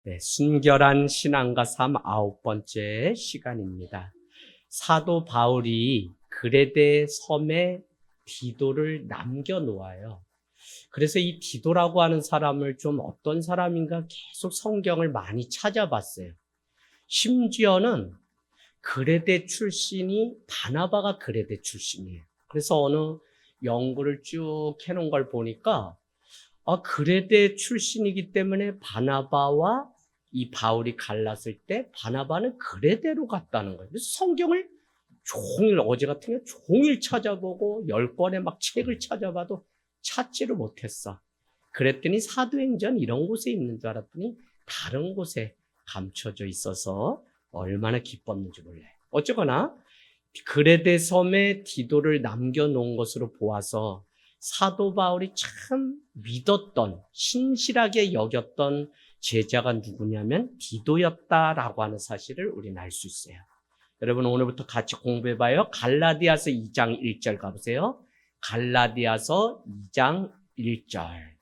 네, 순결한 신앙과 삶 9번째 시간입니다. 사도 바울이 그레데 섬에 디도를 남겨놓아요. 그래서 이 디도라고 하는 사람을 좀 어떤 사람인가 계속 성경을 많이 찾아봤어요. 심지어는 그레데 출신이 바나바가 그레데 출신이에요. 그래서 어느 연구를 쭉 해놓은 걸 보니까 그레데 출신이기 때문에 바나바와 이 바울이 갈랐을 때 바나바는 그레데로 갔다는 거예요. 그래서 성경을 종일 어제 같은 경우 종일 찾아보고 10권의 막 책을 찾아봐도 찾지를 못했어. 그랬더니 사도행전 이런 곳에 있는 줄 알았더니 다른 곳에 감춰져 있어서 얼마나 기뻤는지 몰라요. 어쨌거나 그레데 섬에 디도를 남겨놓은 것으로 보아서 사도 바울이 참 믿었던, 신실하게 여겼던 제자가 누구냐면 디도였다라고 하는 사실을 우리는 알 수 있어요. 여러분 오늘부터 같이 공부해봐요. 갈라디아서 2장 1절 가보세요. 갈라디아서 2장 1절.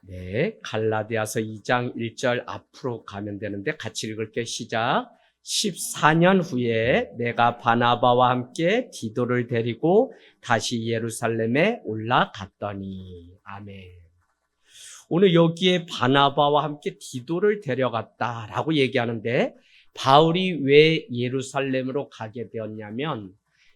네, 갈라디아서 2장 1절 앞으로 가면 되는데 같이 읽을게요. 시작. 14년 후에 내가 바나바와 함께 디도를 데리고 다시 예루살렘에 올라갔더니. 아멘. 오늘 여기에 바나바와 함께 디도를 데려갔다라고 얘기하는데 바울이 왜 예루살렘으로 가게 되었냐면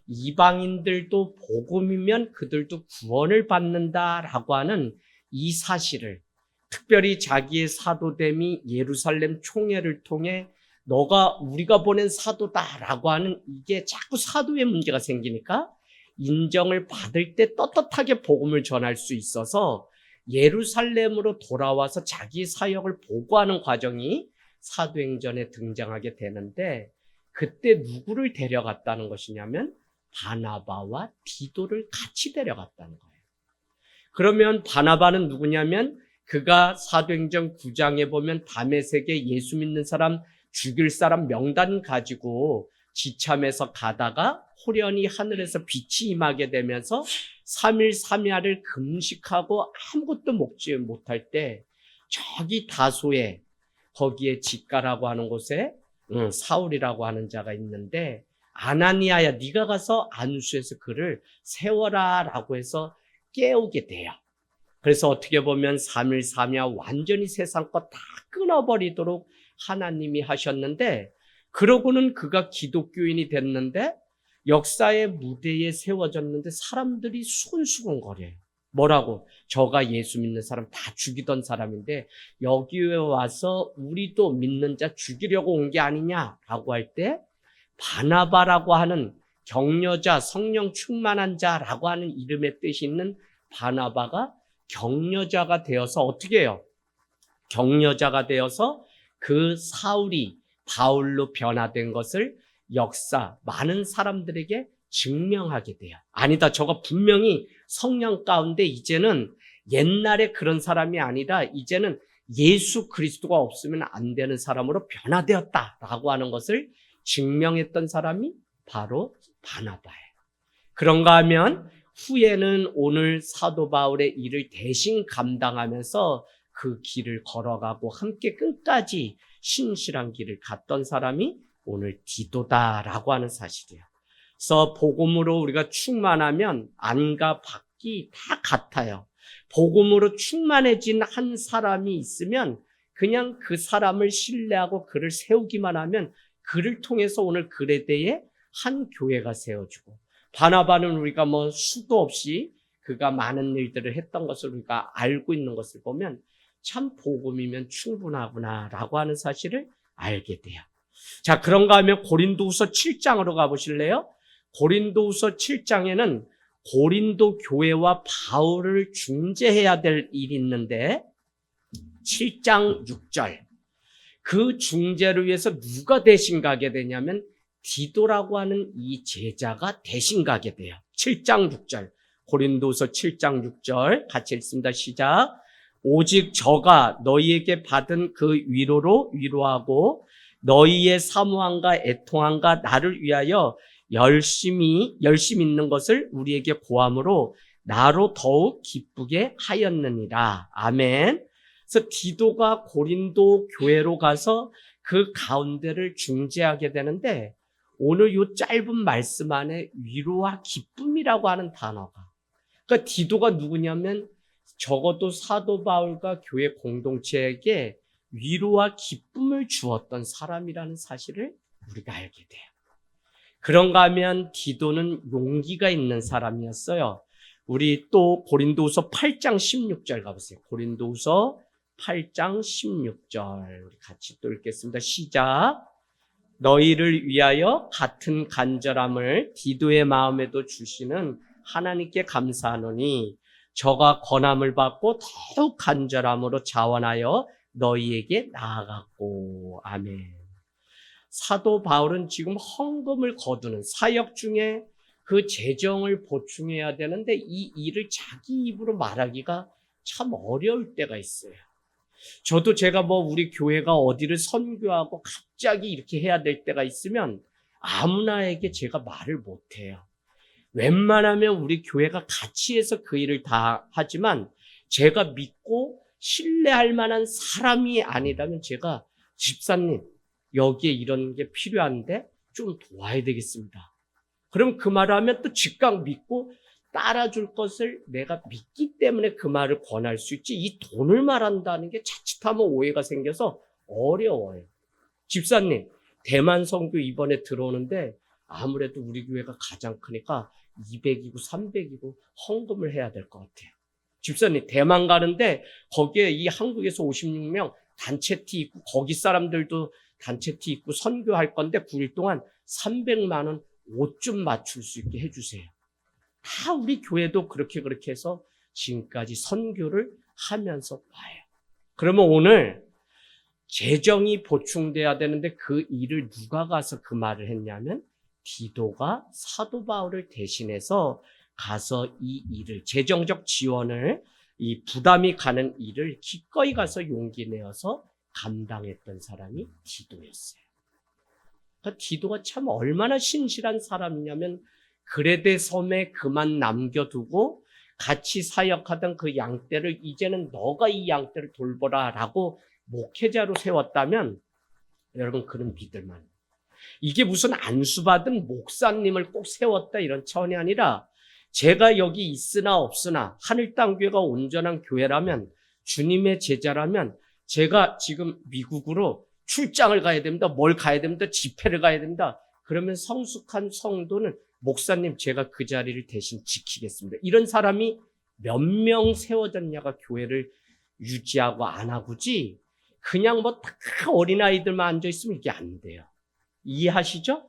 이방인들도 복음이면 그들도 구원을 받는다라고 하는 이 사실을 특별히 자기의 사도됨이 예루살렘 총회를 통해 너가 우리가 보낸 사도다라고 하는 이게 자꾸 사도의 문제가 생기니까 인정을 받을 때 떳떳하게 복음을 전할 수 있어서 예루살렘으로 돌아와서 자기 사역을 보고하는 과정이 사도행전에 등장하게 되는데 그때 누구를 데려갔다는 것이냐면 바나바와 디도를 같이 데려갔다는 거예요. 그러면 바나바는 누구냐면 그가 사도행전 9장에 보면 다메섹에 예수 믿는 사람 죽일 사람 명단 가지고 지참해서 가다가 호련히 하늘에서 빛이 임하게 되면서 3일 3야를 금식하고 아무것도 먹지 못할 때 저기 다소에 거기에 직가라고 하는 곳에 사울이라고 하는 자가 있는데 아나니아야 네가 가서 안수해서 그를 세워라 라고 해서 깨우게 돼요. 그래서 어떻게 보면 3일 3야 완전히 세상 것 다 끊어버리도록 하나님이 하셨는데 그러고는 그가 기독교인이 됐는데 역사의 무대에 세워졌는데 사람들이 수근수근거려요. 뭐라고? 저가 예수 믿는 사람 다 죽이던 사람인데 여기에 와서 우리도 믿는 자 죽이려고 온 게 아니냐라고 할 때 바나바라고 하는 격려자, 성령 충만한 자라고 하는 이름의 뜻이 있는 바나바가 격려자가 되어서 어떻게 해요? 격려자가 되어서 그 사울이 바울로 변화된 것을 역사 많은 사람들에게 증명하게 돼요. 아니다, 저거 분명히 성령 가운데 이제는 옛날에 그런 사람이 아니라 이제는 예수 그리스도가 없으면 안 되는 사람으로 변화되었다라고 하는 것을 증명했던 사람이 바로 바나바예요. 그런가 하면 후에는 오늘 사도 바울의 일을 대신 감당하면서 그 길을 걸어가고 함께 끝까지 신실한 길을 갔던 사람이 오늘 디도다라고 하는 사실이에요. 그래서 복음으로 우리가 충만하면 안과 밖이 다 같아요. 복음으로 충만해진 한 사람이 있으면 그냥 그 사람을 신뢰하고 그를 세우기만 하면 그를 통해서 오늘 그레데에 한 교회가 세워지고 바나바는 우리가 수도 없이 그가 많은 일들을 했던 것을 우리가 알고 있는 것을 보면 참 복음이면 충분하구나라고 하는 사실을 알게 돼요. 자, 그런가 하면 고린도후서 7장으로 가보실래요? 고린도후서 7장에는 고린도 교회와 바울을 중재해야 될 일이 있는데 7장 6절 그 중재를 위해서 누가 대신 가게 되냐면 디도라고 하는 이 제자가 대신 가게 돼요. 7장 6절 고린도서 7장 6절 같이 읽습니다. 시작. 오직 저가 너희에게 받은 그 위로로 위로하고 너희의 사모함과 애통함과 나를 위하여 열심히 있는 것을 우리에게 고함으로 나로 더욱 기쁘게 하였느니라. 아멘. 그래서 디도가 고린도 교회로 가서 그 가운데를 중재하게 되는데 오늘 이 짧은 말씀 안에 위로와 기쁨이라고 하는 단어가, 그러니까 디도가 누구냐면 적어도 사도 바울과 교회 공동체에게 위로와 기쁨을 주었던 사람이라는 사실을 우리가 알게 돼요. 그런가 하면 디도는 용기가 있는 사람이었어요. 우리 또 고린도후서 8장 16절 가보세요. 고린도후서 8장 16절 우리 같이 또 읽겠습니다. 시작. 너희를 위하여 같은 간절함을 디도의 마음에도 주시는 하나님께 감사하노니 저가 권함을 받고 더욱 간절함으로 자원하여 너희에게 나아갔고. 아멘. 사도 바울은 지금 헌금을 거두는 사역 중에 그 재정을 보충해야 되는데 이 일을 자기 입으로 말하기가 참 어려울 때가 있어요. 저도 제가 우리 교회가 어디를 선교하고 갑자기 이렇게 해야 될 때가 있으면 아무나에게 제가 말을 못해요. 웬만하면 우리 교회가 같이 해서 그 일을 다 하지만 제가 믿고 신뢰할 만한 사람이 아니라면 제가 집사님 여기에 이런 게 필요한데 좀 도와야 되겠습니다. 그럼 그 말을 하면 또 즉각 믿고 따라줄 것을 내가 믿기 때문에 그 말을 권할 수 있지 이 돈을 말한다는 게 자칫하면 오해가 생겨서 어려워요. 집사님 대만 선교 이번에 들어오는데 아무래도 우리 교회가 가장 크니까 200이고 300이고 헌금을 해야 될 것 같아요. 집사님 대만 가는데 거기에 이 한국에서 56명 단체티 있고 거기 사람들도 단체티 입고 선교할 건데 9일 동안 300만 원 옷 좀 맞출 수 있게 해주세요. 다 우리 교회도 그렇게 해서 지금까지 선교를 하면서 봐요. 그러면 오늘 재정이 보충돼야 되는데 그 일을 누가 가서 그 말을 했냐면 디도가 사도 바울을 대신해서 가서 이 일을 재정적 지원을 이 부담이 가는 일을 기꺼이 가서 용기 내어서 감당했던 사람이 디도였어요. 그러니까 디도가 참 얼마나 신실한 사람이냐면 그레데 섬에 그만 남겨두고 같이 사역하던 그 양떼를 이제는 너가 이 양떼를 돌보라 라고 목회자로 세웠다면 여러분 그는 믿을만. 이게 무슨 안수받은 목사님을 꼭 세웠다 이런 차원이 아니라 제가 여기 있으나 없으나 하늘 땅 교회가 온전한 교회라면 주님의 제자라면 제가 지금 미국으로 출장을 가야 됩니다. 뭘 가야 됩니다. 집회를 가야 됩니다. 그러면 성숙한 성도는 목사님 제가 그 자리를 대신 지키겠습니다. 이런 사람이 몇 명 세워졌냐가 교회를 유지하고 안 하고지 그냥 다 어린아이들만 앉아있으면 이게 안 돼요. 이해하시죠?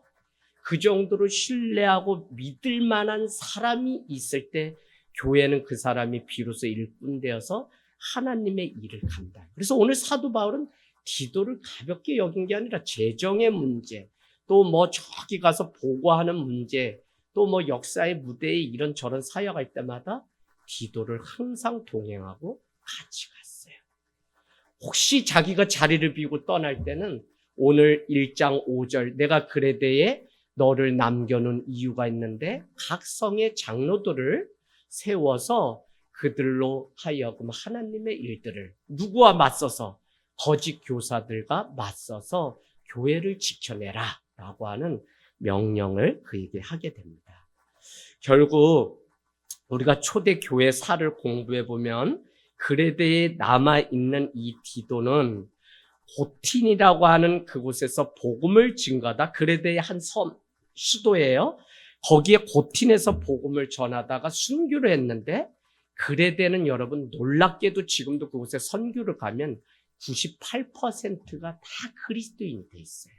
그 정도로 신뢰하고 믿을 만한 사람이 있을 때 교회는 그 사람이 비로소 일꾼 되어서 하나님의 일을 감당. 그래서 오늘 사도 바울은 디도를 가볍게 여긴 게 아니라 재정의 문제, 또 저기 가서 보고하는 문제, 또 역사의 무대에 이런저런 사역할 때마다 디도를 항상 동행하고 같이 갔어요. 혹시 자기가 자리를 비우고 떠날 때는 오늘 1장 5절 내가 그레데에 너를 남겨놓은 이유가 있는데 각 성의 장로들을 세워서 그들로 하여금 하나님의 일들을 누구와 맞서서 거짓 교사들과 맞서서 교회를 지켜내라 라고 하는 명령을 그에게 하게 됩니다. 결국 우리가 초대교회 사를 공부해 보면 그레데에 남아있는 이 디도는 고틴이라고 하는 그곳에서 복음을 증거하다. 그레데의 한 수도예요. 거기에 고틴에서 복음을 전하다가 순교를 했는데 그레데는 여러분 놀랍게도 지금도 그곳에 선교를 가면 98%가 다 그리스도인이 돼 있어요.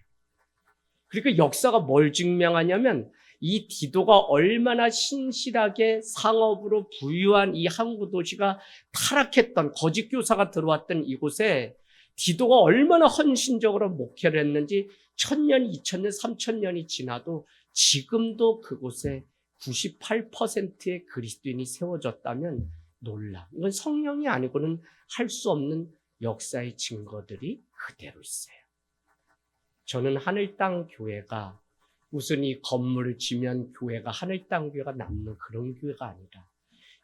그러니까 역사가 뭘 증명하냐면 이 디도가 얼마나 신실하게 상업으로 부유한 이 항구 도시가 타락했던 거짓 교사가 들어왔던 이곳에 디도가 얼마나 헌신적으로 목회를 했는지 1000년, 2000년, 3000년이 지나도 지금도 그곳에 98%의 그리스도인이 세워졌다면 놀라. 이건 성령이 아니고는 할 수 없는 역사의 증거들이 그대로 있어요. 저는 하늘 땅 교회가 무슨 이 건물을 지면 교회가 하늘 땅 교회가 남는 그런 교회가 아니라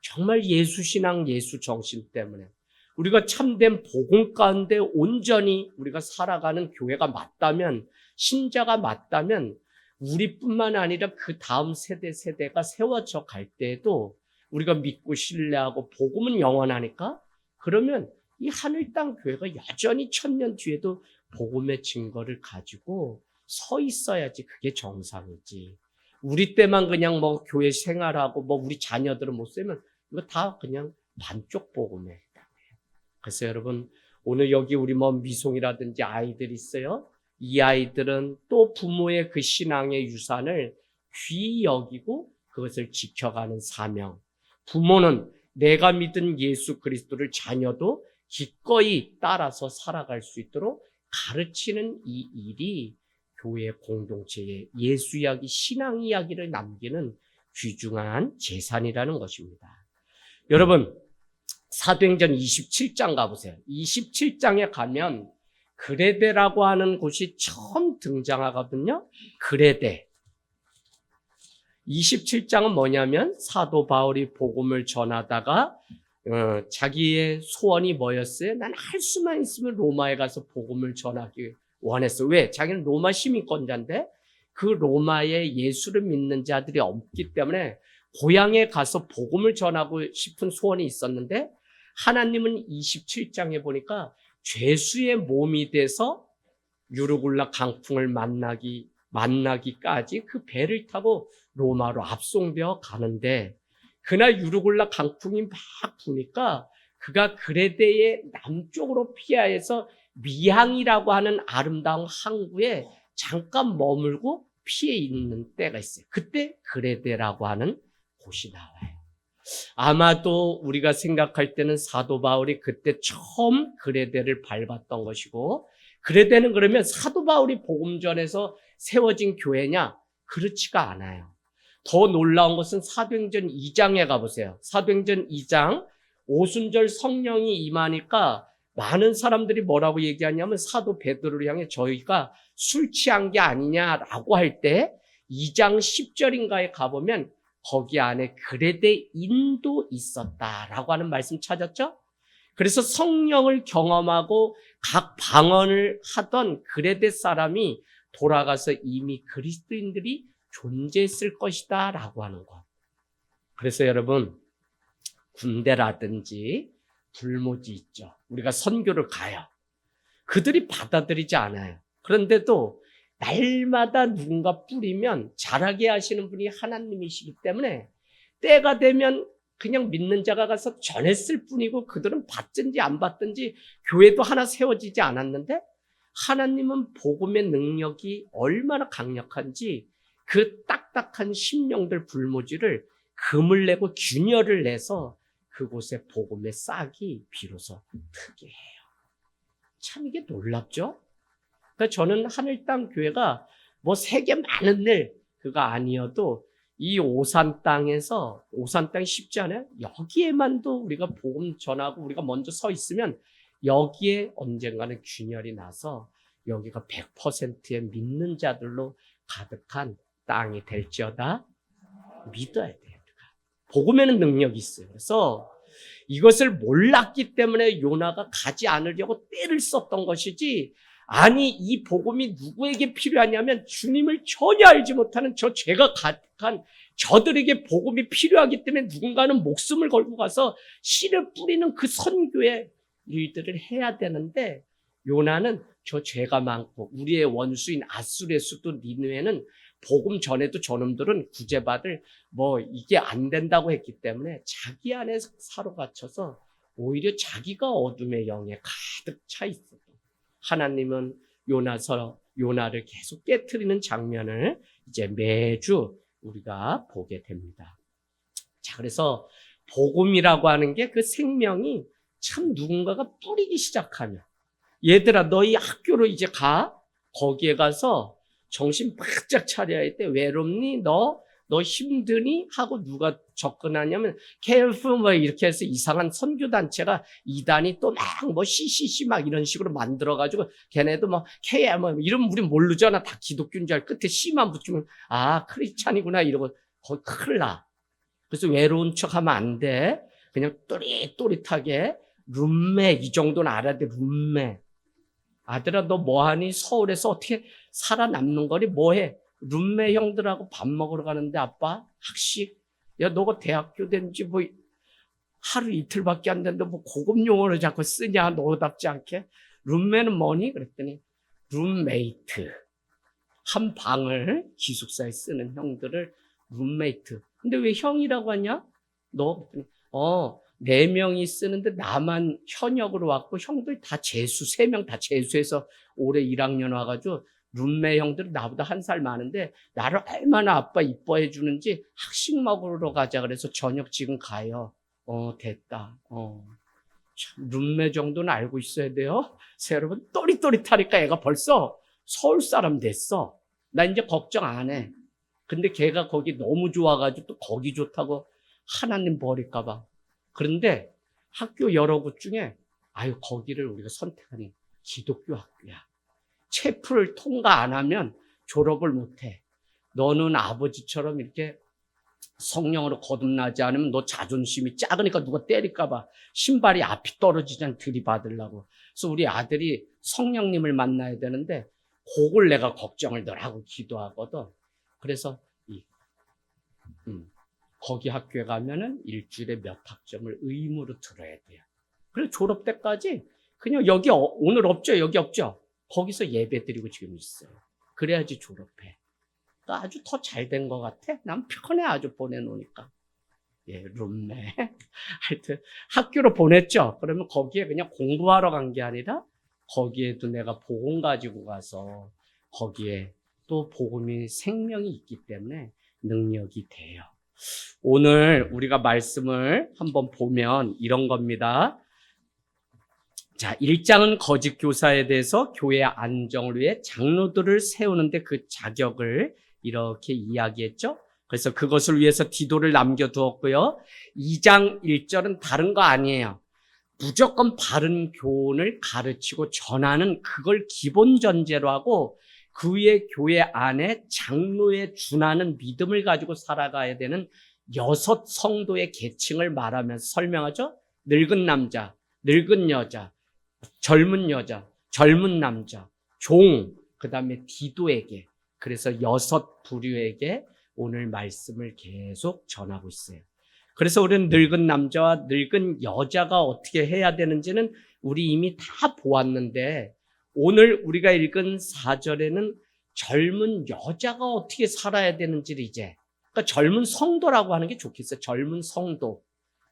정말 예수 신앙, 예수 정신 때문에 우리가 참된 복음 가운데 온전히 우리가 살아가는 교회가 맞다면, 신자가 맞다면 우리뿐만 아니라 그 다음 세대가 세워져 갈 때에도 우리가 믿고 신뢰하고 복음은 영원하니까, 그러면 이 하늘 땅 교회가 여전히 1000년 뒤에도 복음의 증거를 가지고 서 있어야지 그게 정상이지. 우리 때만 그냥 뭐 교회 생활하고 뭐 우리 자녀들은 못 쓰면 이거 다 그냥 반쪽 복음이에요. 그래서 여러분, 오늘 여기 우리 뭐 미송이라든지 아이들 있어요. 이 아이들은 또 부모의 그 신앙의 유산을 귀히 여기고 그것을 지켜가는 사명. 부모는 내가 믿은 예수 그리스도를 자녀도 기꺼이 따라서 살아갈 수 있도록 가르치는 이 일이 교회 공동체의 예수 이야기, 신앙 이야기를 남기는 귀중한 재산이라는 것입니다. 여러분, 사도행전 27장 가보세요. 27장에 가면 그레데라고 하는 곳이 처음 등장하거든요. 그레데. 27장은 뭐냐면 사도 바울이 복음을 전하다가 자기의 소원이 뭐였어요? 난 할 수만 있으면 로마에 가서 복음을 전하기 원했어. 왜? 자기는 로마 시민권자인데 그 로마에 예수를 믿는 자들이 없기 때문에 고향에 가서 복음을 전하고 싶은 소원이 있었는데, 하나님은 27장에 보니까 죄수의 몸이 돼서 유르굴라 강풍을 만나기까지 그 배를 타고 로마로 압송되어 가는데, 그날 유르굴라 강풍이 막 부니까 그가 그레데의 남쪽으로 피하여서 미항이라고 하는 아름다운 항구에 잠깐 머물고 피해 있는 때가 있어요. 그때 그레데라고 하는 곳이 나와요. 아마도 우리가 생각할 때는 사도 바울이 그때 처음 그레데를 밟았던 것이고, 그레데는 그러면 사도 바울이 복음 전에서 세워진 교회냐? 그렇지가 않아요. 더 놀라운 것은 사도행전 2장에 가보세요. 사도행전 2장 오순절 성령이 임하니까 많은 사람들이 뭐라고 얘기하냐면 사도 베드로를 향해 저희가 술 취한 게 아니냐라고 할 때 2장 10절인가에 가보면 거기 안에 그레데인도 있었다라고 하는 말씀 찾았죠? 그래서 성령을 경험하고 각 방언을 하던 그레데 사람이 돌아가서 이미 그리스도인들이 존재했을 것이다 라고 하는 것. 그래서 여러분, 군대라든지 불모지 있죠. 우리가 선교를 가요. 그들이 받아들이지 않아요. 그런데도 날마다 누군가 뿌리면 자라게 하시는 분이 하나님이시기 때문에 때가 되면 그냥 믿는 자가 가서 전했을 뿐이고, 그들은 받든지 안 받든지 교회도 하나 세워지지 않았는데, 하나님은 복음의 능력이 얼마나 강력한지 그 딱딱한 심령들 불모지를 금을 내고 균열을 내서 그곳에 복음의 싹이 비로소 트게 해요. 참 이게 놀랍죠? 그러니까 저는 하늘 땅 교회가 뭐 세계 많은 일 그가 아니어도 이 오산 땅에서, 오산 땅이 쉽지 않아요? 여기에만도 우리가 복음 전하고 우리가 먼저 서 있으면 여기에 언젠가는 균열이 나서 여기가 100%의 믿는 자들로 가득한 땅이 될지어다 믿어야 돼요. 복음에는 능력이 있어요. 그래서 이것을 몰랐기 때문에 요나가 가지 않으려고 떼를 썼던 것이지, 아니 이 복음이 누구에게 필요하냐면 주님을 전혀 알지 못하는 저 죄가 가득한 저들에게 복음이 필요하기 때문에 누군가는 목숨을 걸고 가서 씨를 뿌리는 그 선교의 일들을 해야 되는데, 요나는 저 죄가 많고 우리의 원수인 아수레수도 니느웨는 복음 전에도 저놈들은 구제받을 뭐 이게 안 된다고 했기 때문에 자기 안에 사로갇혀서 오히려 자기가 어둠의 영에 가득 차 있었던, 하나님은 요나를 계속 깨트리는 장면을 이제 매주 우리가 보게 됩니다. 자, 그래서 복음이라고 하는 게 그 생명이 참 누군가가 뿌리기 시작하면, 얘들아 너희 학교로 이제 가, 거기에 가서 정신 바짝 차려야 돼. 외롭니? 너 너 힘드니? 하고 누가 접근하냐면 KF 뭐 이렇게 해서 이상한 선교단체가 이단이 또 막 뭐 CCC 막 이런 식으로 만들어가지고 걔네도 뭐 KM 뭐 이런 우리 모르잖아. 다 기독교인 줄 알고 끝에 C만 붙이면 아 크리스찬이구나 이러고 거의 큰일 나. 그래서 외로운 척하면 안 돼. 그냥 또릿또릿하게 룸메 이 정도는 알아야 돼. 룸메. 아들아 너 뭐하니? 서울에서 어떻게 살아남는 거니? 뭐해? 룸메 형들하고 밥 먹으러 가는데 아빠 학식. 야 너가 대학교 된지 뭐 하루 이틀밖에 안 됐는데 뭐 고급 용어를 자꾸 쓰냐? 너답지 않게. 룸메는 뭐니? 그랬더니 룸메이트. 한 방을 기숙사에 쓰는 형들을 룸메이트. 근데 왜 형이라고 하냐? 너? 네 명이 쓰는데 나만 현역으로 왔고 형들 다 재수, 3명 다 재수해서 올해 1학년 와가지고 룸메 형들은 나보다 1살 많은데 나를 얼마나 아빠 이뻐해 주는지 학식 먹으러 가자 그래서 저녁 지금 가요. 됐다. 참, 룸메 정도는 알고 있어야 돼요. 그래서 여러분 또릿또릿하니까 애가 벌써 서울 사람 됐어. 나 이제 걱정 안 해. 근데 걔가 거기 너무 좋아가지고 또 거기 좋다고 하나님 버릴까봐. 그런데 학교 여러 곳 중에 아유 거기를 우리가 선택하니 기독교 학교야. 체프를 통과 안 하면 졸업을 못해. 너는 아버지처럼 이렇게 성령으로 거듭나지 않으면 너 자존심이 작으니까 누가 때릴까봐 신발이 앞이 떨어지잖아 들이받으려고. 그래서 우리 아들이 성령님을 만나야 되는데 그걸 내가 걱정을 늘 하고 기도하거든. 그래서 거기 학교에 가면은 일주일에 몇 학점을 의무로 들어야 돼요. 그래서 졸업 때까지 그냥 여기 오늘 없죠, 여기 없죠. 거기서 예배 드리고 지금 있어요. 그래야지 졸업해. 그러니까 아주 더 잘 된 것 같아. 난 편해 아주 보내놓으니까. 예, 룸메. 하여튼 학교로 보냈죠. 그러면 거기에 그냥 공부하러 간 게 아니라 거기에도 내가 복음 가지고 가서 거기에 또 복음이 생명이 있기 때문에 능력이 돼요. 오늘 우리가 말씀을 한번 보면 이런 겁니다. 자, 1장은 거짓 교사에 대해서 교회 안정을 위해 장로들을 세우는데 그 자격을 이렇게 이야기했죠. 그래서 그것을 위해서 디도를 남겨두었고요. 2장 1절은 다른 거 아니에요. 무조건 바른 교훈을 가르치고 전하는 그걸 기본 전제로 하고 그 위에 교회 안에 장로에 준하는 믿음을 가지고 살아가야 되는 6 성도의 계층을 말하면서 설명하죠. 늙은 남자, 늙은 여자, 젊은 여자, 젊은 남자, 종, 그 다음에 디도에게. 그래서 6 부류에게 오늘 말씀을 계속 전하고 있어요. 그래서 우리는 늙은 남자와 늙은 여자가 어떻게 해야 되는지는 우리 이미 다 보았는데 오늘 우리가 읽은 4절에는 젊은 여자가 어떻게 살아야 되는지를 이제 그러니까 젊은 성도라고 하는 게 좋겠어요. 젊은 성도,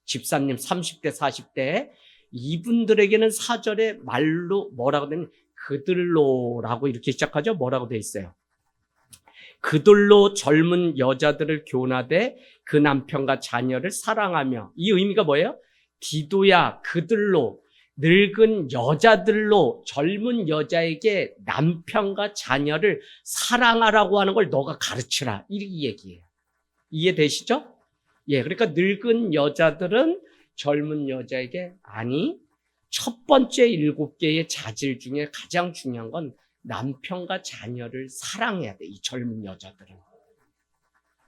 집사님 30대, 40대 이분들에게는 4절에 말로 뭐라고 되냐면 그들로라고 이렇게 시작하죠. 뭐라고 돼 있어요? 그들로 젊은 여자들을 교훈하되 그 남편과 자녀를 사랑하며. 이 의미가 뭐예요? 디도야 그들로 늙은 여자들로 젊은 여자에게 남편과 자녀를 사랑하라고 하는 걸 너가 가르치라. 이 얘기예요. 이해되시죠? 예, 그러니까 늙은 여자들은 젊은 여자에게 아니 첫 번째 7개의 자질 중에 가장 중요한 건 남편과 자녀를 사랑해야 돼. 이 젊은 여자들은.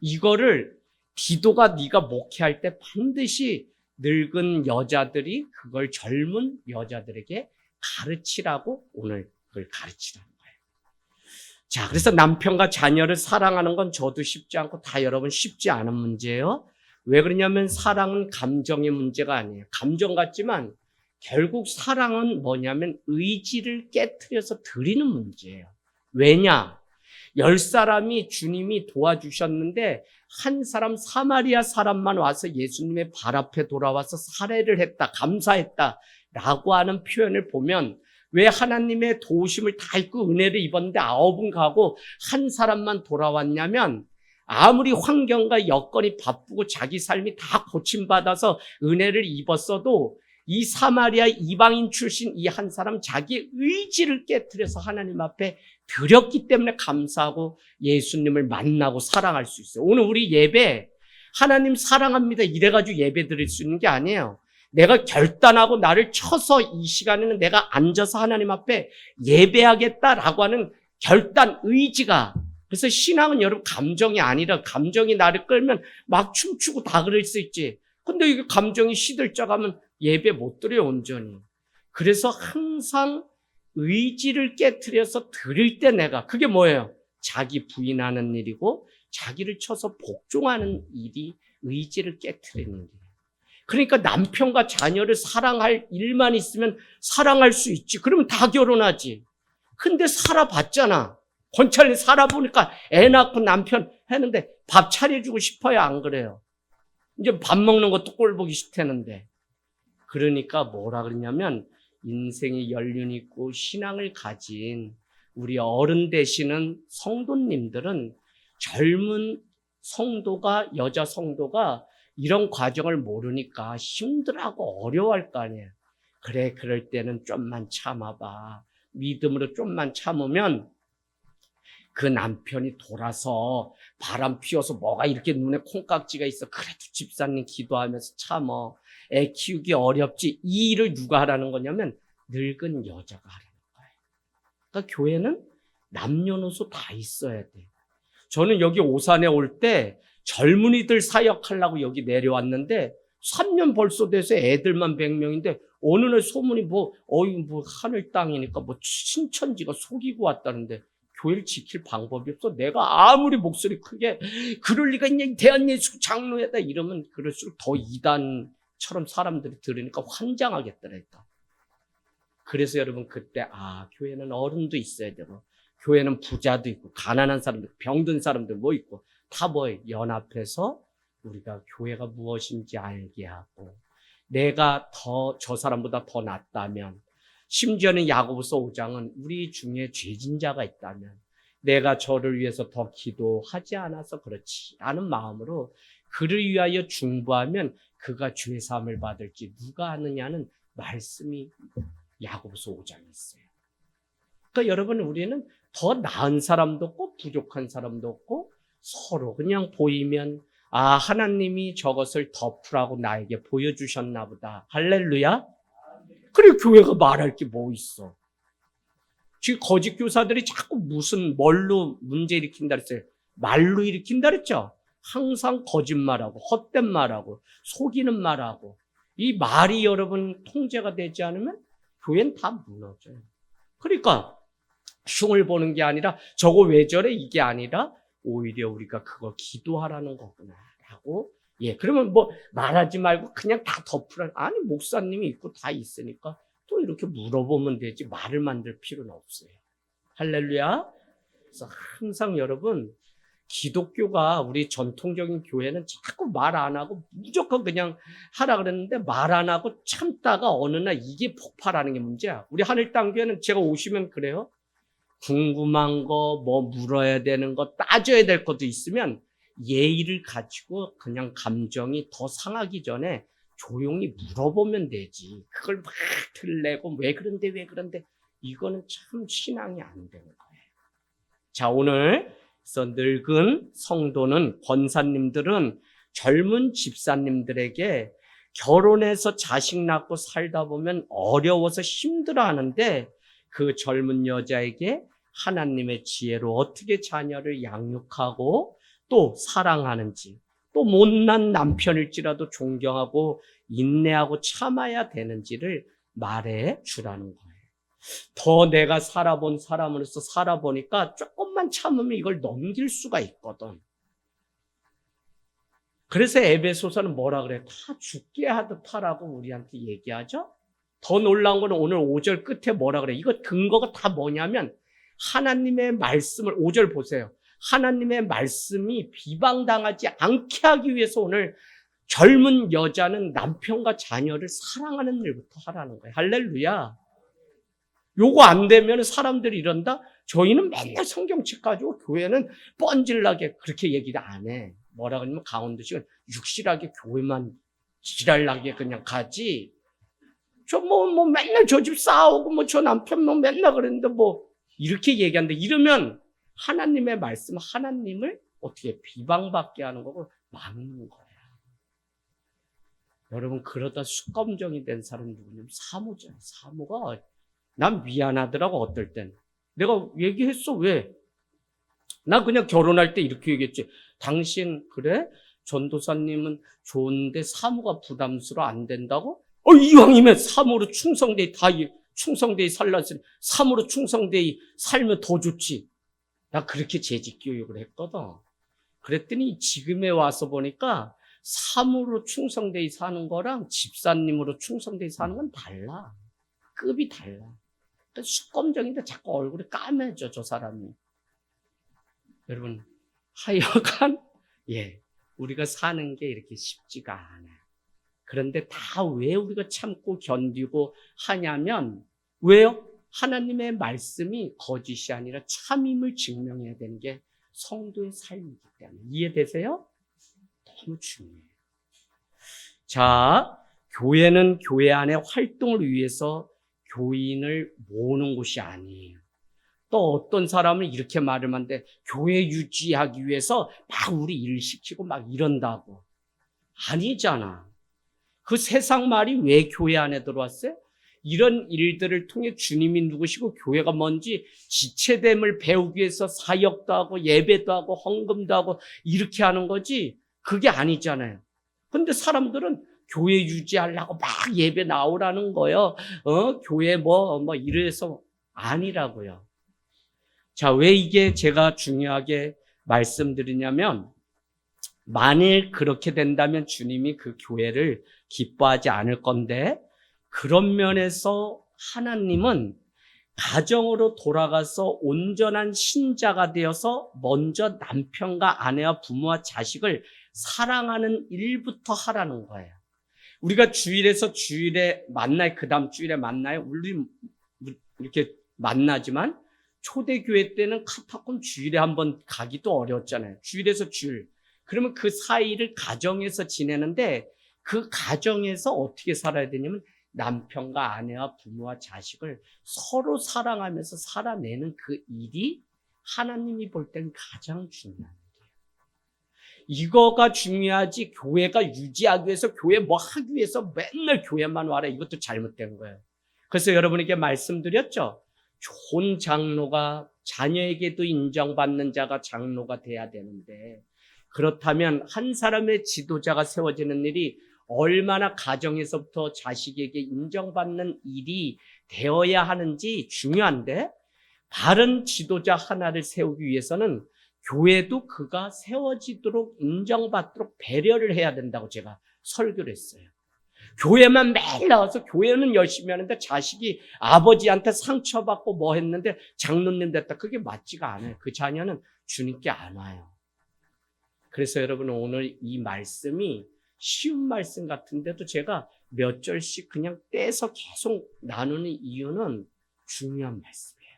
이거를 디도가 네가 목회할 때 반드시 늙은 여자들이 그걸 젊은 여자들에게 가르치라고 오늘 그걸 가르치라는 거예요. 자, 그래서 남편과 자녀를 사랑하는 건 저도 쉽지 않고 다 여러분 쉽지 않은 문제예요. 왜 그러냐면 사랑은 감정의 문제가 아니에요. 감정 같지만 결국 사랑은 뭐냐면 의지를 깨트려서 드리는 문제예요. 왜냐? 10사람이 주님이 도와주셨는데 한 사람 사마리아 사람만 와서 예수님의 발 앞에 돌아와서 살해를 했다, 감사했다 라고 하는 표현을 보면 왜 하나님의 도우심을 다 입고 은혜를 입었는데 9은 가고 한 사람만 돌아왔냐면 아무리 환경과 여건이 바쁘고 자기 삶이 다 고침받아서 은혜를 입었어도 이 사마리아 이방인 출신 이 한 사람 자기의 의지를 깨트려서 하나님 앞에 드렸기 때문에 감사하고 예수님을 만나고 사랑할 수 있어요. 오늘 우리 예배 하나님 사랑합니다 이래가지고 예배 드릴 수 있는 게 아니에요. 내가 결단하고 나를 쳐서 이 시간에는 내가 앉아서 하나님 앞에 예배하겠다라고 하는 결단, 의지가. 그래서 신앙은 여러분 감정이 아니라 감정이 나를 끌면 막 춤추고 다 그럴 수 있지. 근데 이게 감정이 시들짝하면 예배 못 드려요, 온전히. 그래서 항상 의지를 깨트려서 드릴 때 내가, 그게 뭐예요? 자기 부인하는 일이고 자기를 쳐서 복종하는 일이 의지를 깨트리는 일이에요. 그러니까 남편과 자녀를 사랑할 일만 있으면 사랑할 수 있지. 그러면 다 결혼하지. 근데 살아봤잖아. 권찰리 살아보니까 애 낳고 남편 했는데 밥 차려주고 싶어요? 안 그래요? 이제 밥 먹는 것도 꼴 보기 싫다는데. 그러니까 뭐라 그러냐면 인생의 연륜이 있고 신앙을 가진 우리 어른 되시는 성도님들은 젊은 성도가, 여자 성도가 이런 과정을 모르니까 힘들어하고 어려워할 거 아니에요. 그래, 그럴 때는 좀만 참아봐. 믿음으로 좀만 참으면 그 남편이 돌아서 바람 피워서 뭐가 이렇게 눈에 콩깍지가 있어. 그래도 집사님 기도하면서 참어. 애 키우기 어렵지. 이 일을 누가 하라는 거냐면 늙은 여자가 하라는 거예요. 그러니까 교회는 남녀노소 다 있어야 돼. 저는 여기 오산에 올 때 젊은이들 사역하려고 여기 내려왔는데 3년 벌써 돼서 애들만 100명인데 어느 날 소문이 뭐 하늘 땅이니까 뭐 신천지가 속이고 왔다는데 교회를 지킬 방법이 없어. 내가 아무리 목소리 크게 그럴 리가 있냐 대한예수 장로회다 이러면 그럴수록 더 이단처럼 사람들이 들으니까 환장하겠더라니까. 그래서 여러분 그때 교회는 어른도 있어야 되고 교회는 부자도 있고 가난한 사람들 병든 사람들 뭐 있고 다 뭐예요? 연합해서 우리가 교회가 무엇인지 알게 하고 내가 저 사람보다 더 낫다면 심지어는 야고보서 5장은 우리 중에 죄진 자가 있다면 내가 저를 위해서 더 기도하지 않아서 그렇지 라는 마음으로 그를 위하여 중보하면 그가 죄사함을 받을지 누가 아느냐는 말씀이 야고보서 5장에 있어요. 그러니까 여러분 우리는 더 나은 사람도 없고 부족한 사람도 없고 서로 그냥 보이면 하나님이 저것을 덮으라고 나에게 보여주셨나 보다. 할렐루야. 그래 교회가 말할 게 뭐 있어. 지금 거짓 교사들이 자꾸 뭘로 문제 일으킨다 그랬어요. 말로 일으킨다 그랬죠. 항상 거짓말하고 헛된 말하고 속이는 말하고 이 말이 여러분 통제가 되지 않으면 교회는 다 무너져요. 그러니까 흉을 보는 게 아니라 저거 왜 저래 이게 아니라 오히려 우리가 그거 기도하라는 거구나 라고. 그러면 뭐 말하지 말고 그냥 다 덮으라. 아니 목사님이 있고 다 있으니까 또 이렇게 물어보면 되지 말을 만들 필요는 없어요. 할렐루야. 그래서 항상 여러분 기독교가 우리 전통적인 교회는 자꾸 말 안 하고 무조건 그냥 하라 그랬는데 말 안 하고 참다가 어느 날 이게 폭발하는 게 문제야. 우리 하늘땅교회는 제가 오시면 그래요. 궁금한 거, 뭐 물어야 되는 거, 따져야 될 것도 있으면 예의를 가지고 그냥 감정이 더 상하기 전에 조용히 물어보면 되지. 그걸 막 들래고 왜 그런데 이거는 참 신앙이 안 되는 거예요. 자, 오늘 늙은 성도는 권사님들은 젊은 집사님들에게 결혼해서 자식 낳고 살다 보면 어려워서 힘들어하는데 그 젊은 여자에게 하나님의 지혜로 어떻게 자녀를 양육하고 또 사랑하는지 또 못난 남편일지라도 존경하고 인내하고 참아야 되는지를 말해 주라는 거예요. 더 내가 살아본 사람으로서 살아보니까 조금만 참으면 이걸 넘길 수가 있거든. 그래서 에베소서는 뭐라 그래? 다 죽게 하듯 하라고 우리한테 얘기하죠? 더 놀라운 거는 오늘 5절 끝에 뭐라 그래? 이거 근거가 다 뭐냐면 하나님의 말씀을 5절 보세요. 하나님의 말씀이 비방당하지 않게 하기 위해서 오늘 젊은 여자는 남편과 자녀를 사랑하는 일부터 하라는 거예요. 할렐루야. 요거 안 되면 사람들이 이런다? 저희는 맨날 성경책 가지고 교회는 뻔질나게 그렇게 얘기를 안 해. 뭐라 그러냐면 강원도식은 육실하게 교회만 지랄나게 그냥 가지. 저 맨날 저 집 싸우고 저 남편 맨날 그랬는데 이렇게 얘기하는데 이러면 하나님의 말씀, 하나님을 어떻게 비방받게 하는 거고 막는 거야. 여러분 그러다 수검정이 된 사람 누구냐면 사모잖아. 사모가 난 미안하더라고 어떨 땐. 내가 얘기했어 왜? 나 그냥 결혼할 때 이렇게 얘기했지. 당신 그래? 전도사님은 좋은데 사모가 부담스러워 안 된다고? 이왕이면 사모로 충성되이 살랐으니 사모로 충성되이 살면 더 좋지. 나 그렇게 재직 교육을 했거든. 그랬더니 지금에 와서 보니까 사모로 충성되이 사는 거랑 집사님으로 충성되이 사는 건 달라. 급이 달라. 수검정인데 자꾸 얼굴이 까매져 저 사람이. 여러분 하여간 우리가 사는 게 이렇게 쉽지가 않아. 그런데 다 왜 우리가 참고 견디고 하냐면 왜요? 하나님의 말씀이 거짓이 아니라 참임을 증명해야 되는 게 성도의 삶이기 때문에. 이해되세요? 너무 중요해요. 자, 교회는 교회 안에 활동을 위해서 교인을 모으는 곳이 아니에요. 또 어떤 사람은 이렇게 말을 하는데 교회 유지하기 위해서 막 우리 일 시키고 막 이런다고. 아니잖아. 그 세상 말이 왜 교회 안에 들어왔어요? 이런 일들을 통해 주님이 누구시고 교회가 뭔지 지체됨을 배우기 위해서 사역도 하고 예배도 하고 헌금도 하고 이렇게 하는 거지 그게 아니잖아요. 근데 사람들은 교회 유지하려고 막 예배 나오라는 거예요. 교회 뭐 이래서 아니라고요. 자, 왜 이게 제가 중요하게 말씀드리냐면 만일 그렇게 된다면 주님이 그 교회를 기뻐하지 않을 건데 그런 면에서 하나님은 가정으로 돌아가서 온전한 신자가 되어서 먼저 남편과 아내와 부모와 자식을 사랑하는 일부터 하라는 거예요. 우리가 주일에 만나요. 그 다음 주일에 만나요. 우리 이렇게 만나지만 초대교회 때는 카타콤 주일에 한번 가기도 어려웠잖아요. 주일에서 주일. 그러면 그 사이를 가정에서 지내는데 그 가정에서 어떻게 살아야 되냐면 남편과 아내와 부모와 자식을 서로 사랑하면서 살아내는 그 일이 하나님이 볼 땐 가장 중요한 일이에요. 이거가 중요하지 교회가 유지하기 위해서 교회 뭐 하기 위해서 맨날 교회만 와라 이것도 잘못된 거예요. 그래서 여러분에게 말씀드렸죠. 좋은 장로가 자녀에게도 인정받는 자가 장로가 돼야 되는데 그렇다면 한 사람의 지도자가 세워지는 일이 얼마나 가정에서부터 자식에게 인정받는 일이 되어야 하는지 중요한데 바른 지도자 하나를 세우기 위해서는 교회도 그가 세워지도록 인정받도록 배려를 해야 된다고 제가 설교를 했어요. 교회만 매일 나와서 교회는 열심히 하는데 자식이 아버지한테 상처받고 뭐 했는데 장로님 됐다. 그게 맞지가 않아요. 그 자녀는 주님께 안 와요. 그래서 여러분 오늘 이 말씀이 쉬운 말씀 같은데도 제가 몇 절씩 그냥 떼서 계속 나누는 이유는 중요한 말씀이에요.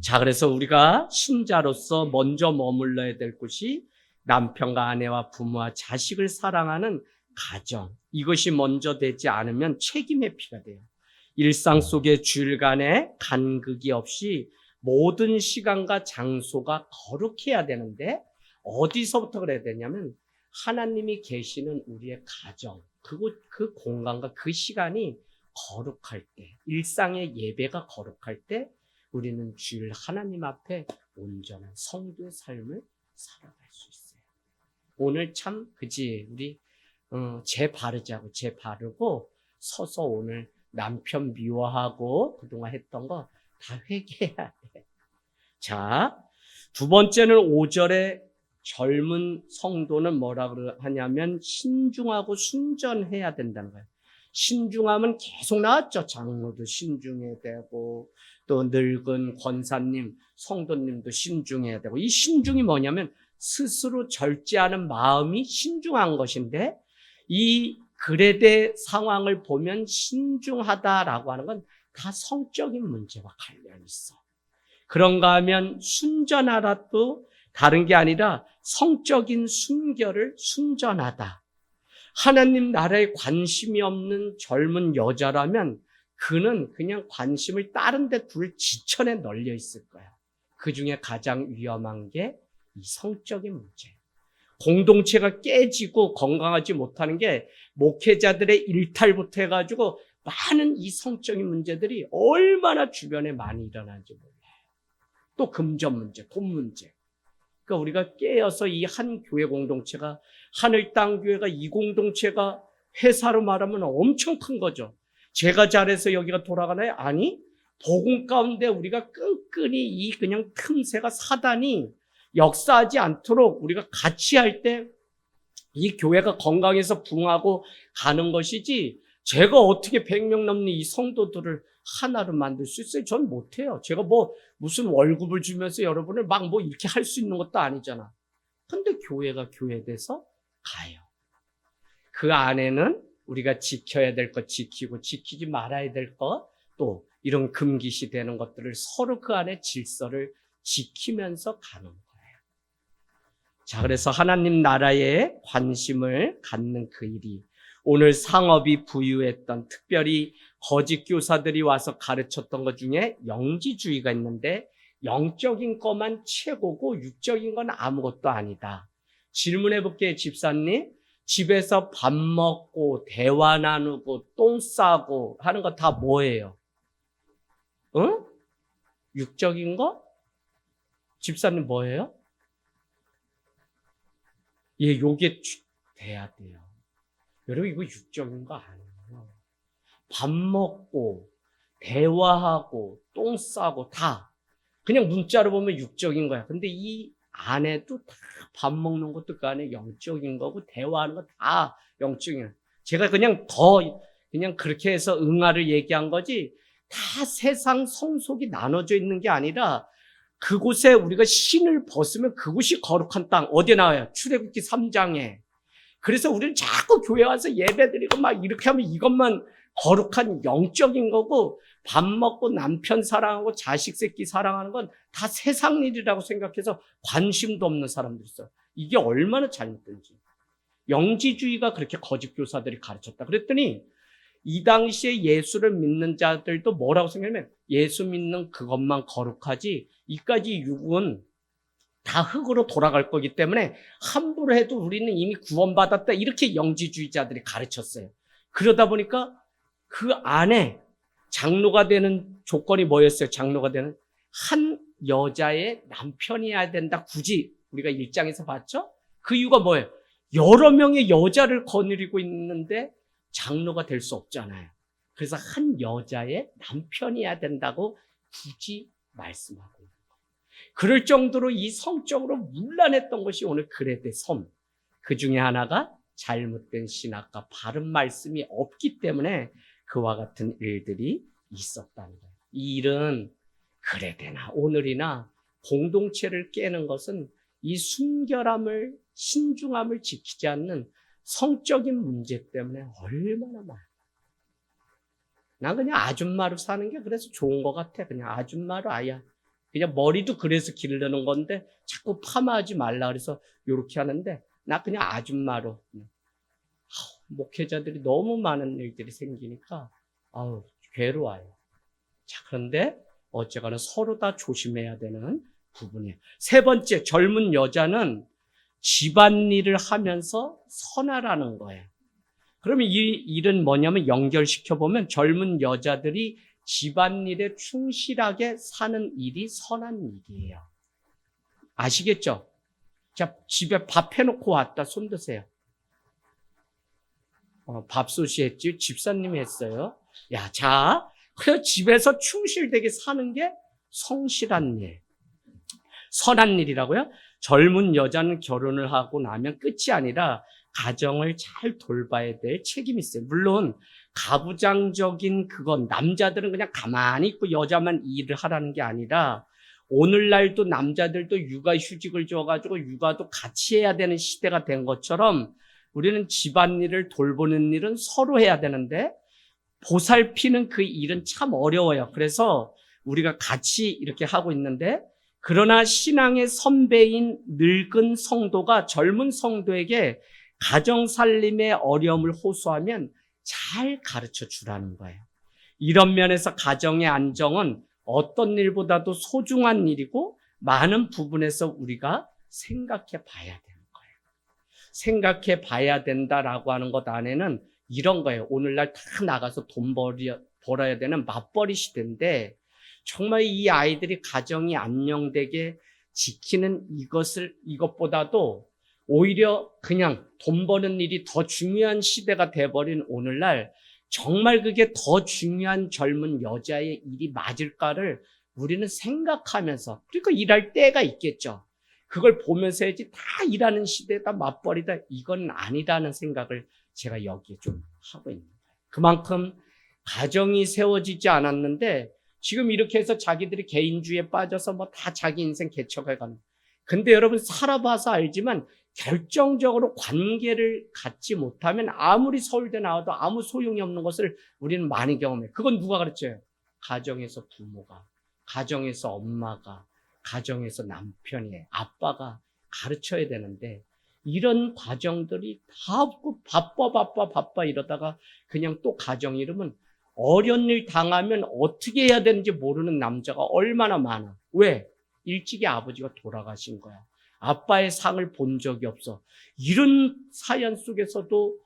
자, 그래서 우리가 신자로서 먼저 머물러야 될 곳이 남편과 아내와 부모와 자식을 사랑하는 가정. 이것이 먼저 되지 않으면 책임의 피가 돼요. 일상 속의 주일간의 간극이 없이 모든 시간과 장소가 거룩해야 되는데 어디서부터 그래야 되냐면 하나님이 계시는 우리의 가정, 그 공간과 그 시간이 거룩할 때, 일상의 예배가 거룩할 때 우리는 주일 하나님 앞에 온전한 성도의 삶을 살아갈 수 있어요. 오늘 참 우리 제 바르고 서서 오늘 남편 미워하고 그동안 했던 거 다 회개해야 돼. 자, 두 번째는 5절에 젊은 성도는 뭐라 하냐면 신중하고 순전해야 된다는 거예요. 신중하면 계속 나왔죠. 장로도 신중해야 되고 또 늙은 권사님, 성도님도 신중해야 되고 이 신중이 뭐냐면 스스로 절제하는 마음이 신중한 것인데 이 그레데 상황을 보면 신중하다라고 하는 건 다 성적인 문제와 관련이 있어. 그런가 하면 순전하다도 다른 게 아니라 성적인 순전하다. 하나님 나라에 관심이 없는 젊은 여자라면 그는 그냥 관심을 다른 데 둘 지천에 널려 있을 거야. 그 중에 가장 위험한 게 이 성적인 문제. 공동체가 깨지고 건강하지 못하는 게 목회자들의 일탈부터 해가지고 많은 이 성적인 문제들이 얼마나 주변에 많이 일어나는지 몰라요. 또 금전 문제, 돈 문제. 그러니까 우리가 깨어서 이 한 교회 공동체가, 하늘 땅 교회가, 이 공동체가 회사로 말하면 엄청 큰 거죠. 제가 잘해서 여기가 돌아가나요? 아니, 복음 가운데 우리가 끈끈이 이 그냥 틈새가 사단이 역사하지 않도록 우리가 같이 할 때 이 교회가 건강해서 부흥하고 가는 것이지, 제가 어떻게 100명 넘는 이 성도들을 하나로 만들 수 있어요? 전 못해요. 제가 무슨 월급을 주면서 여러분을 막 이렇게 할 수 있는 것도 아니잖아. 근데 교회가 교회돼서 가요. 그 안에는 우리가 지켜야 될 것 지키고 지키지 말아야 될 것, 또 이런 금기시 되는 것들을 서로 그 안에 질서를 지키면서 가는 거예요. 자, 그래서 하나님 나라에 관심을 갖는 그 일이, 오늘 상업이 부유했던, 특별히 거짓 교사들이 와서 가르쳤던 것 중에 영지주의가 있는데, 영적인 것만 최고고 육적인 건 아무것도 아니다. 질문해 볼게요, 집사님. 집에서 밥 먹고 대화 나누고 똥 싸고 하는 거 다 뭐예요? 응? 육적인 거? 집사님 뭐예요? 예, 요게 돼야 돼요. 여러분, 이거 육적인 거 아니에요. 밥 먹고 대화하고 똥 싸고 다 그냥 문자로 보면 육적인 거야. 근데 이 안에도 다 밥 먹는 것도 그 안에 영적인 거고, 대화하는 거 다 영적인 거야. 제가 그냥 그렇게 해서 응아를 얘기한 거지, 다 세상 성속이 나눠져 있는 게 아니라, 그곳에 우리가 신을 벗으면 그곳이 거룩한 땅. 어디에 나와요? 출애굽기 3장에. 그래서 우리는 자꾸 교회 와서 예배드리고 막 이렇게 하면 이것만 거룩한 영적인 거고, 밥 먹고 남편 사랑하고 자식 새끼 사랑하는 건 다 세상 일이라고 생각해서 관심도 없는 사람들이 있어요. 이게 얼마나 잘못된지. 영지주의가 그렇게 거짓 교사들이 가르쳤다. 그랬더니 이 당시에 예수를 믿는 자들도 뭐라고 생각하면, 예수 믿는 그것만 거룩하지 이까지 육은 다 흙으로 돌아갈 거기 때문에 함부로 해도 우리는 이미 구원받았다, 이렇게 영지주의자들이 가르쳤어요. 그러다 보니까 그 안에 장로가 되는 조건이 뭐였어요? 장로가 되는, 한 여자의 남편이어야 된다. 굳이 우리가 1장에서 봤죠? 그 이유가 뭐예요? 여러 명의 여자를 거느리고 있는데 장로가 될 수 없잖아요. 그래서 한 여자의 남편이어야 된다고 굳이 말씀하고 있는 거예요. 그럴 정도로 이 성적으로 문란했던 것이 오늘 그레데 섬. 그 중에 하나가 잘못된 신학과 바른 말씀이 없기 때문에 그와 같은 일들이 있었다는 거예요. 이 일은 그레데나 오늘이나 공동체를 깨는 것은 이 순결함을, 신중함을 지키지 않는 성적인 문제 때문에 얼마나 많아. 난 그냥 아줌마로 사는 게 그래서 좋은 것 같아. 그냥 아줌마로 아야. 그냥 머리도 그래서 기르는 건데 자꾸 파마하지 말라 그래서 요렇게 하는데, 나 그냥 아줌마로. 목회자들이 너무 많은 일들이 생기니까 괴로워요. 자, 그런데 어쨌거나 서로 다 조심해야 되는 부분이에요. 세 번째, 젊은 여자는 집안일을 하면서 선하라는 거예요. 그러면 이 일은 뭐냐면, 연결시켜보면 젊은 여자들이 집안일에 충실하게 사는 일이 선한 일이에요. 아시겠죠? 자, 집에 밥 해놓고 왔다. 손 드세요. 밥솥이 했지? 집사님이 했어요. 야, 자, 그래서 집에서 충실되게 사는 게 성실한 일, 선한 일이라고요? 젊은 여자는 결혼을 하고 나면 끝이 아니라 가정을 잘 돌봐야 될 책임이 있어요. 물론 가부장적인 그건, 남자들은 그냥 가만히 있고 여자만 일을 하라는 게 아니라, 오늘날도 남자들도 육아휴직을 줘가지고 육아도 같이 해야 되는 시대가 된 것처럼 우리는 집안일을 돌보는 일은 서로 해야 되는데, 보살피는 그 일은 참 어려워요. 그래서 우리가 같이 이렇게 하고 있는데, 그러나 신앙의 선배인 늙은 성도가 젊은 성도에게 가정 살림의 어려움을 호소하면 잘 가르쳐 주라는 거예요. 이런 면에서 가정의 안정은 어떤 일보다도 소중한 일이고 많은 부분에서 우리가 생각해 봐야 되는 거예요. 생각해 봐야 된다라고 하는 것 안에는 이런 거예요. 오늘날 다 나가서 돈 벌어야 되는 맞벌이 시대인데 정말 이 아이들이 가정이 안녕되게 지키는 이것보다도 오히려 그냥 돈 버는 일이 더 중요한 시대가 돼버린 오늘날 정말 그게 더 중요한 젊은 여자의 일이 맞을까를 우리는 생각하면서, 그러니까 일할 때가 있겠죠. 그걸 보면서 해야지 다 일하는 시대다 맞벌이다 이건 아니라는 생각을 제가 여기에 좀 하고 있는 거예요. 그만큼 가정이 세워지지 않았는데 지금 이렇게 해서 자기들이 개인주의에 빠져서 뭐 다 자기 인생 개척해 가는. 근데 여러분 살아봐서 알지만 결정적으로 관계를 갖지 못하면 아무리 서울대 나와도 아무 소용이 없는 것을 우리는 많이 경험해요. 그건 누가 가르쳐요? 가정에서 부모가, 가정에서 엄마가, 가정에서 남편이, 아빠가 가르쳐야 되는데 이런 과정들이 다 없고 바빠 이러다가 그냥 또 가정 이름은 어려운 일 당하면 어떻게 해야 되는지 모르는 남자가 얼마나 많아. 왜? 일찍이 아버지가 돌아가신 거야. 아빠의 상을 본 적이 없어. 이런 사연 속에서도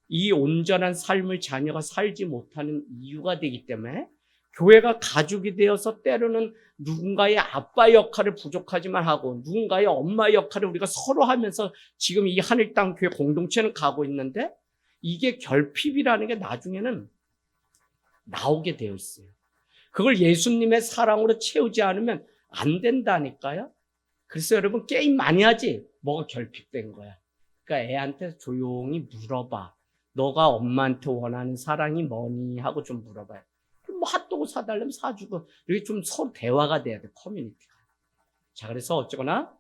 이 온전한 삶을 자녀가 살지 못하는 이유가 되기 때문에 교회가 가족이 되어서 때로는 누군가의 아빠 역할을 부족하지만 하고 누군가의 엄마 역할을 우리가 서로 하면서 지금 이 하늘 땅 교회 공동체는 가고 있는데 이게 결핍이라는 게 나중에는 나오게 되어 있어요. 그걸 예수님의 사랑으로 채우지 않으면 안 된다니까요. 그래서 여러분 게임 많이 하지? 뭐가 결핍된 거야. 그러니까 애한테 조용히 물어봐. 너가 엄마한테 원하는 사랑이 뭐니? 하고 좀 물어봐요. 뭐 핫도그 사달라면 사주고 이렇게 좀 서로 대화가 돼야 돼. 커뮤니티가. 자, 그래서 어쩌거나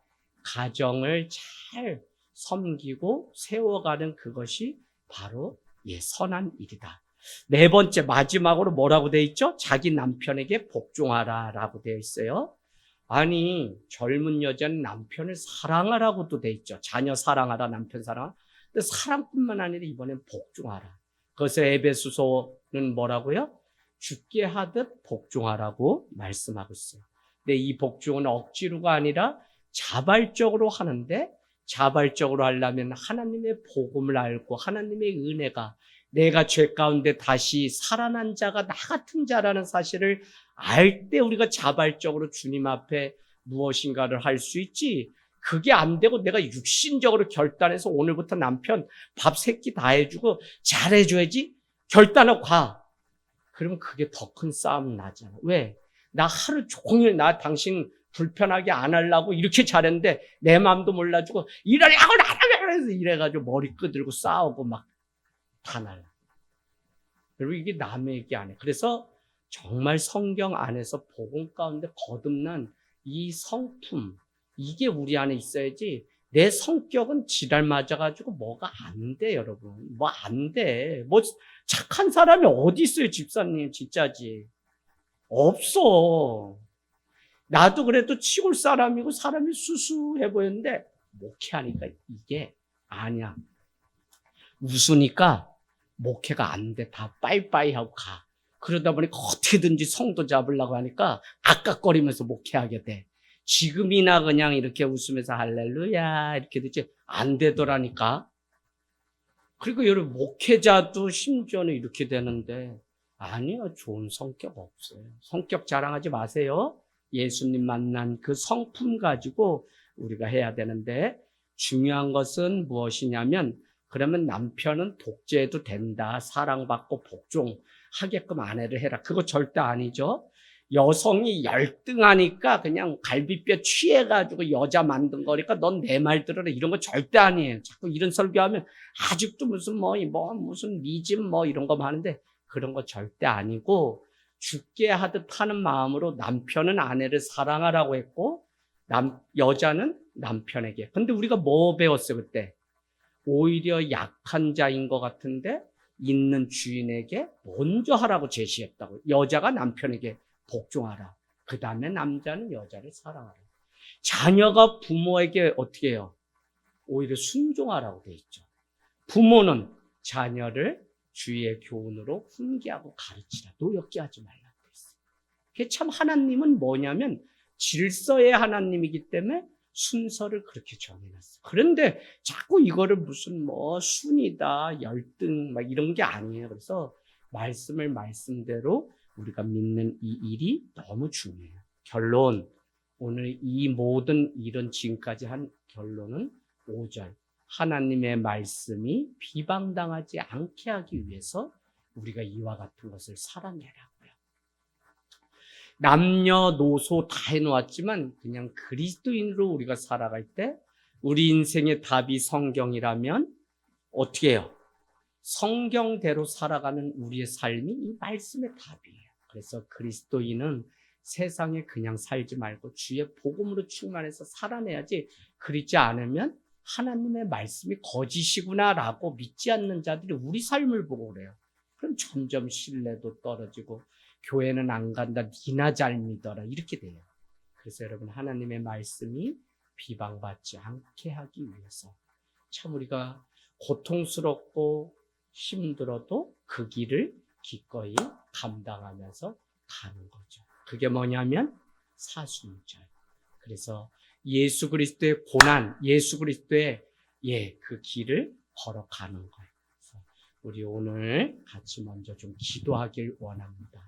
가정을 잘 섬기고 세워가는 그것이 바로 선한 일이다. 네 번째 마지막으로 뭐라고 되어 있죠? 자기 남편에게 복종하라 라고 되어 있어요. 아니 젊은 여자는 남편을 사랑하라고도 되어 있죠. 자녀 사랑하라, 남편 사랑하라. 근데 사랑뿐만 아니라 이번엔 복종하라. 그래서 에베소서는 뭐라고요? 죽게 하듯 복종하라고 말씀하고 있어요. 근데 이 복종은 억지로가 아니라 자발적으로 하는데 자발적으로 하려면 하나님의 복음을 알고 하나님의 은혜가 내가 죄 가운데 다시 살아난 자가 나 같은 자라는 사실을 알 때 우리가 자발적으로 주님 앞에 무엇인가를 할 수 있지. 그게 안 되고 내가 육신적으로 결단해서 오늘부터 남편 밥 3끼 다 해주고 잘해줘야지 결단하고 가. 그러면 그게 더 큰 싸움 나잖아. 왜? 나 하루 종일 나 당신 불편하게 안 하려고 이렇게 잘했는데 내 마음도 몰라주고 일하려고 해서 이래가지고 머리 끄들고 싸우고 막 다 날라. 그리고 이게 남의 얘기 아니에요. 그래서 정말 성경 안에서 복음 가운데 거듭난 이 성품, 이게 우리 안에 있어야지 내 성격은 지랄 맞아가지고 뭐가 안 돼, 여러분. 뭐 안 돼. 뭐 착한 사람이 어디 있어요, 집사님. 진짜지. 없어. 나도 그래도 시골 사람이고 사람이 수수해 보였는데 목회하니까 이게 아니야. 웃으니까 목회가 안 돼. 다 빠이빠이 하고 가. 그러다 보니까 어떻게든지 성도 잡으려고 하니까 아깝거리면서 목회하게 돼. 지금이나 그냥 이렇게 웃으면서 할렐루야 이렇게 되지 안 되더라니까. 그리고 여러분 목회자도 심지어는 이렇게 되는데 아니요. 좋은 성격 없어요. 성격 자랑하지 마세요. 예수님 만난 그 성품 가지고 우리가 해야 되는데 중요한 것은 무엇이냐면 그러면 남편은 독재해도 된다. 사랑받고 복종하게끔 아내를 해라. 그거 절대 아니죠. 여성이 열등하니까 그냥 갈비뼈 취해가지고 여자 만든 거니까 넌 내 말 들어라. 이런 거 절대 아니에요. 자꾸 이런 설교하면 아직도 무슨 미즘 이런 거 하는데 그런 거 절대 아니고 죽게 하듯 하는 마음으로 남편은 아내를 사랑하라고 했고 여자는 남편에게. 근데 우리가 뭐 배웠어요 그때? 오히려 약한 자인 것 같은데 있는 주인에게 먼저 하라고 제시했다고. 여자가 남편에게 복종하라. 그 다음에 남자는 여자를 사랑하라. 자녀가 부모에게 어떻게 해요? 오히려 순종하라고 돼 있죠. 부모는 자녀를 주의 교훈으로 훈계하고 가르치라. 노엽게 하지 말라고 했어요. 그게 참 하나님은 뭐냐면 질서의 하나님이기 때문에 순서를 그렇게 정해놨어요. 그런데 자꾸 이거를 무슨 뭐 순이다, 열등 막 이런 게 아니에요. 그래서 말씀을 말씀대로 우리가 믿는 이 일이 너무 중요해요. 결론, 오늘 이 모든 일은 지금까지 한 결론은 5절. 하나님의 말씀이 비방당하지 않게 하기 위해서 우리가 이와 같은 것을 살아내라고요. 남녀노소 다 해놓았지만 그냥 그리스도인으로 우리가 살아갈 때 우리 인생의 답이 성경이라면 어떻게 해요? 성경대로 살아가는 우리의 삶이 이 말씀의 답이에요. 그래서 그리스도인은 세상에 그냥 살지 말고 주의 복음으로 충만해서 살아내야지, 그렇지 않으면 하나님의 말씀이 거짓이구나라고 믿지 않는 자들이 우리 삶을 보고 그래요. 그럼 점점 신뢰도 떨어지고 교회는 안 간다, 니나 잘 믿어라 이렇게 돼요. 그래서 여러분, 하나님의 말씀이 비방받지 않게 하기 위해서 참 우리가 고통스럽고 힘들어도 그 길을 기꺼이 감당하면서 가는 거죠. 그게 뭐냐면 사순절. 그래서 예수 그리스도의 고난, 예수 그리스도의 그 길을 걸어가는 거예요. 그래서 우리 오늘 같이 먼저 좀 기도하길 원합니다.